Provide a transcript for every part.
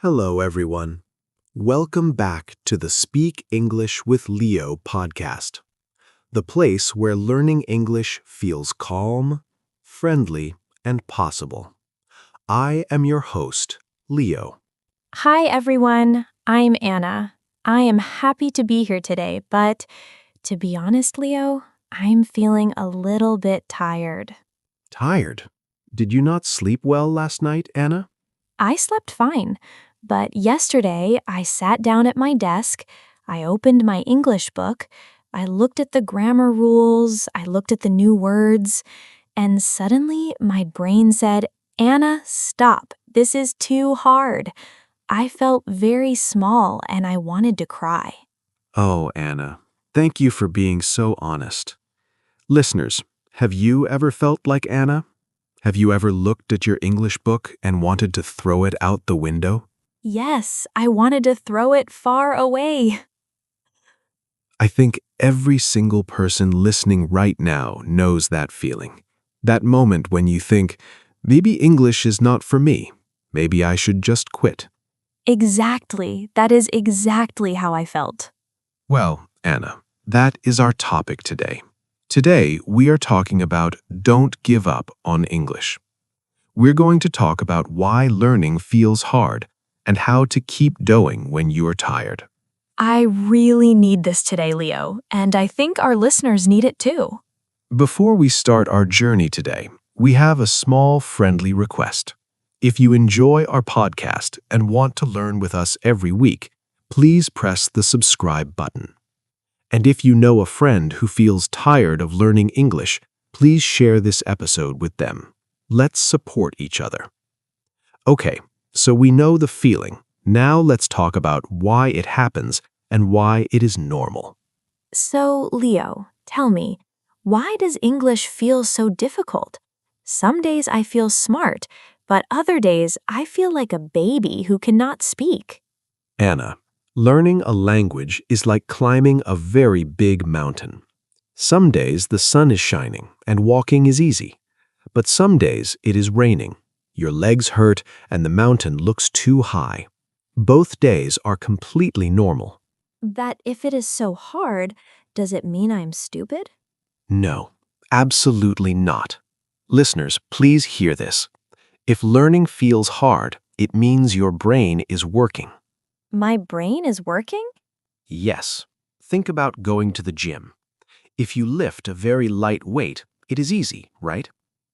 Hello, everyone. Welcome back to the Speak English with Leo podcast, the place where learning English feels calm, friendly, and possible. I am your host, Leo. Hi, everyone. I'm Anna. I am happy to be here today, but to be honest, Leo, I'm feeling a little bit tired. Tired? Did you not sleep well last night, Anna? I slept fine, but yesterday I sat down at my desk, I opened my English book, I looked at the grammar rules, I looked at the new words, and suddenly my brain said, Anna, stop. This is too hard. I felt very small and I wanted to cry. Oh, Anna, thank you for being so honest. Listeners, have you ever felt like Anna? Have you ever looked at your English book and wanted to throw it out the window? Yes, I wanted to throw it far away. I think every single person listening right now knows that feeling. That moment when you think, maybe English is not for me. Maybe I should just quit. Exactly. That is exactly how I felt. Well, Anna, that is our topic today. Today, we are talking about don't give up on English. We're going to talk about why learning feels hard and how to keep going when you are tired. I really need this today, Leo, and I think our listeners need it too. Before we start our journey today, we have a small friendly request. If you enjoy our podcast and want to learn with us every week, please press the subscribe button. And if you know a friend who feels tired of learning English, please share this episode with them. Let's support each other. Okay, so we know the feeling. Now let's talk about why it happens and why it is normal. So, Leo, tell me, why does English feel so difficult? Some days I feel smart, but other days I feel like a baby who cannot speak. Anna, learning a language is like climbing a very big mountain. Some days the sun is shining and walking is easy, but some days it is raining. Your legs hurt and the mountain looks too high. Both days are completely normal. That if it is so hard, does it mean I'm stupid? No, absolutely not. Listeners, please hear this. If learning feels hard, it means your brain is working. My brain is working? Yes. Think about going to the gym. If you lift a very light weight, it is easy, right?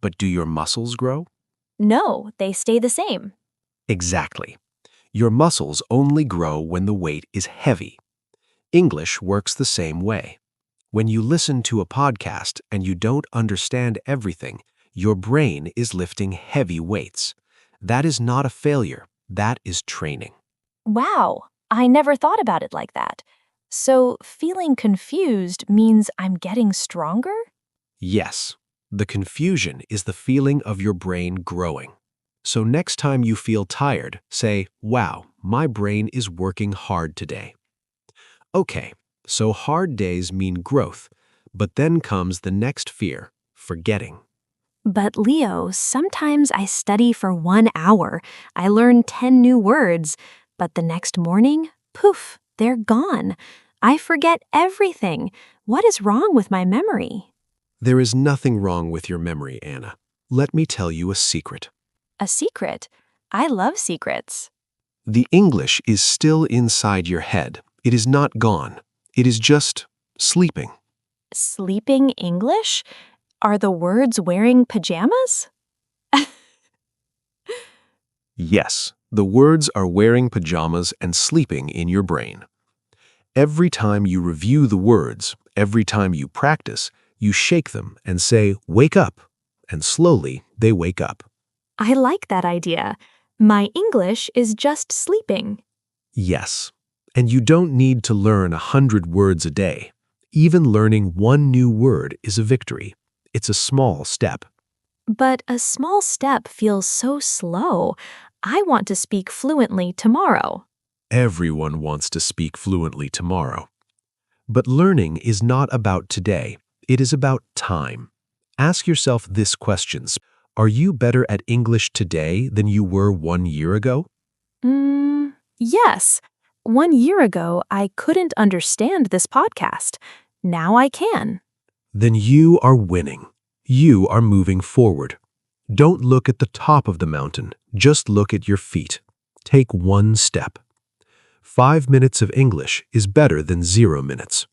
But do your muscles grow? No, they stay the same. Exactly. Your muscles only grow when the weight is heavy. English works the same way. When you listen to a podcast and you don't understand everything, your brain is lifting heavy weights. That is not a failure. That is training. Wow, I never thought about it like that. So, feeling confused means I'm getting stronger? Yes, the confusion is the feeling of your brain growing. So next time you feel tired, say, wow, my brain is working hard today. Okay, so hard days mean growth, but then comes the next fear, forgetting. But Leo, sometimes I study for 1 hour. I learn 10 new words, but the next morning, poof, they're gone. I forget everything. What is wrong with my memory? There is nothing wrong with your memory, Anna. Let me tell you a secret. A secret? I love secrets. The English is still inside your head. It is not gone. It is just sleeping. Sleeping English? Are the words wearing pajamas? Yes, the words are wearing pajamas and sleeping in your brain. Every time you review the words, every time you practice, you shake them and say, wake up, and slowly they wake up. I like that idea. My English is just sleeping. Yes, and you don't need to learn 100 words a day. Even learning one new word is a victory. It's a small step. But a small step feels so slow. I want to speak fluently tomorrow. Everyone wants to speak fluently tomorrow. But learning is not about today. It is about time. Ask yourself this questions. Are you better at English today than you were 1 year ago? Yes. 1 year ago, I couldn't understand this podcast. Now I can. Then you are winning. You are moving forward. Don't look at the top of the mountain, just look at your feet. Take one step. 5 minutes of English is better than 0 minutes.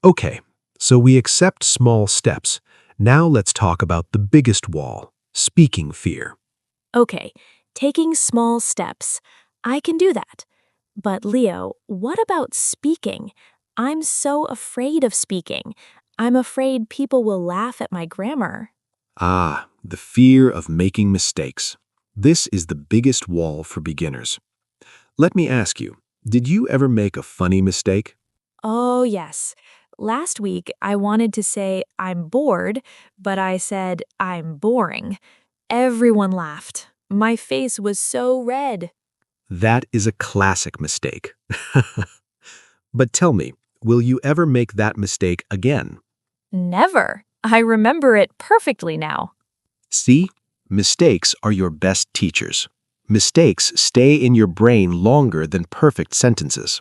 Okay, so we accept small steps. Now let's talk about the biggest wall, speaking fear. Okay, taking small steps. I can do that. But Leo, what about speaking? I'm so afraid of speaking. I'm afraid people will laugh at my grammar. Ah, the fear of making mistakes. This is the biggest wall for beginners. Let me ask you, did you ever make a funny mistake? Oh, yes. Last week, I wanted to say I'm bored, but I said I'm boring. Everyone laughed. My face was so red. That is a classic mistake. But tell me, will you ever make that mistake again? Never. I remember it perfectly now. See, mistakes are your best teachers. Mistakes stay in your brain longer than perfect sentences.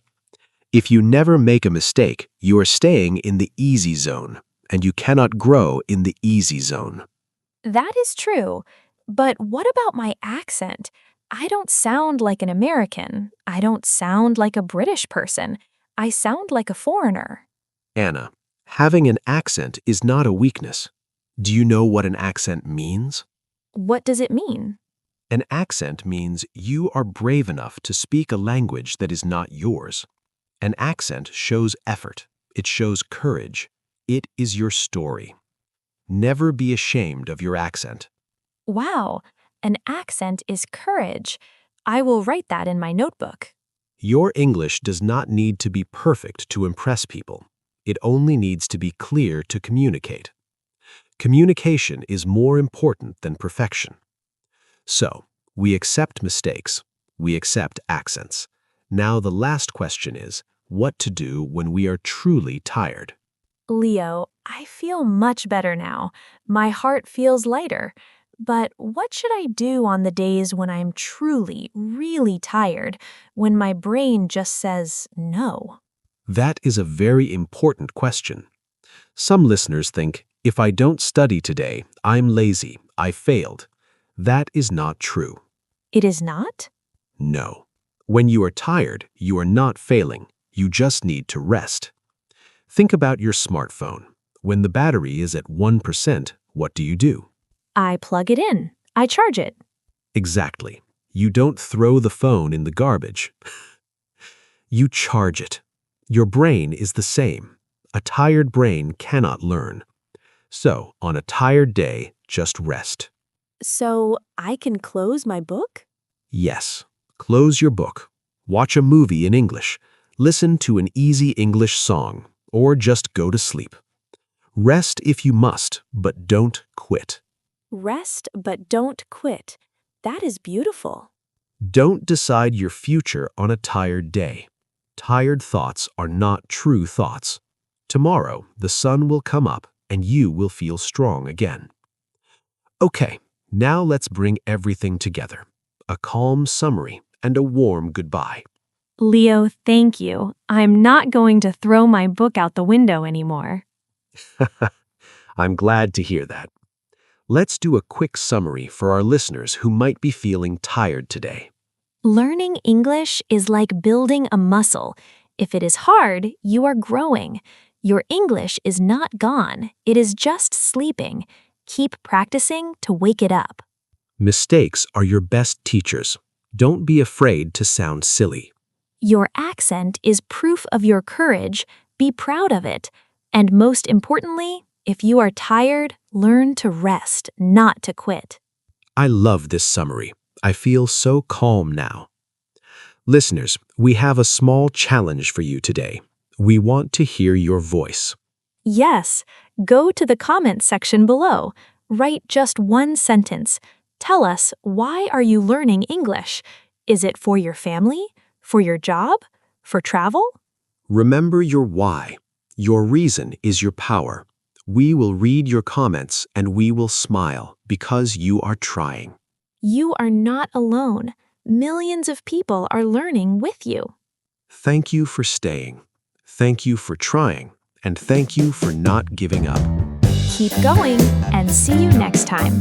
If you never make a mistake, you are staying in the easy zone, and you cannot grow in the easy zone. That is true. But what about my accent? I don't sound like an American. I don't sound like a British person. I sound like a foreigner. Anna, having an accent is not a weakness. Do you know what an accent means? What does it mean? An accent means you are brave enough to speak a language that is not yours. An accent shows effort. It shows courage. It is your story. Never be ashamed of your accent. Wow, an accent is courage. I will write that in my notebook. Your English does not need to be perfect to impress people. It only needs to be clear to communicate. Communication is more important than perfection. So, we accept mistakes. We accept accents. Now the last question is, what to do when we are truly tired? Leo, I feel much better now. My heart feels lighter. But what should I do on the days when I'm truly, really tired, when my brain just says no? That is a very important question. Some listeners think, if I don't study today, I'm lazy, I failed. That is not true. It is not? No. When you are tired, you are not failing. You just need to rest. Think about your smartphone. When the battery is at 1%, what do? I plug it in. I charge it. Exactly. You don't throw the phone in the garbage. You charge it. Your brain is the same. A tired brain cannot learn. So, on a tired day, just rest. So I can close my book? Yes. Close your book. Watch a movie in English. Listen to an easy English song, or just go to sleep. Rest if you must, but don't quit. Rest, but don't quit. That is beautiful. Don't decide your future on a tired day. Tired thoughts are not true thoughts. Tomorrow, the sun will come up and you will feel strong again. Okay, now let's bring everything together. A calm summary and a warm goodbye. Leo, thank you. I'm not going to throw my book out the window anymore. I'm glad to hear that. Let's do a quick summary for our listeners who might be feeling tired today. Learning English is like building a muscle. If it is hard, you are growing. Your English is not gone. It is just sleeping. Keep practicing to wake it up. Mistakes are your best teachers. Don't be afraid to sound silly. Your accent is proof of your courage. Be proud of it. And most importantly, if you are tired, learn to rest, not to quit. I love this summary. I feel so calm now. Listeners, we have a small challenge for you today. We want to hear your voice. Yes, go to the comments section below. Write just one sentence. Tell us, why are you learning English? Is it for your family? For your job? For travel? Remember your why. Your reason is your power. We will read your comments and we will smile because you are trying. You are not alone. Millions of people are learning with you. Thank you for staying. Thank you for trying. And thank you for not giving up. Keep going and see you next time.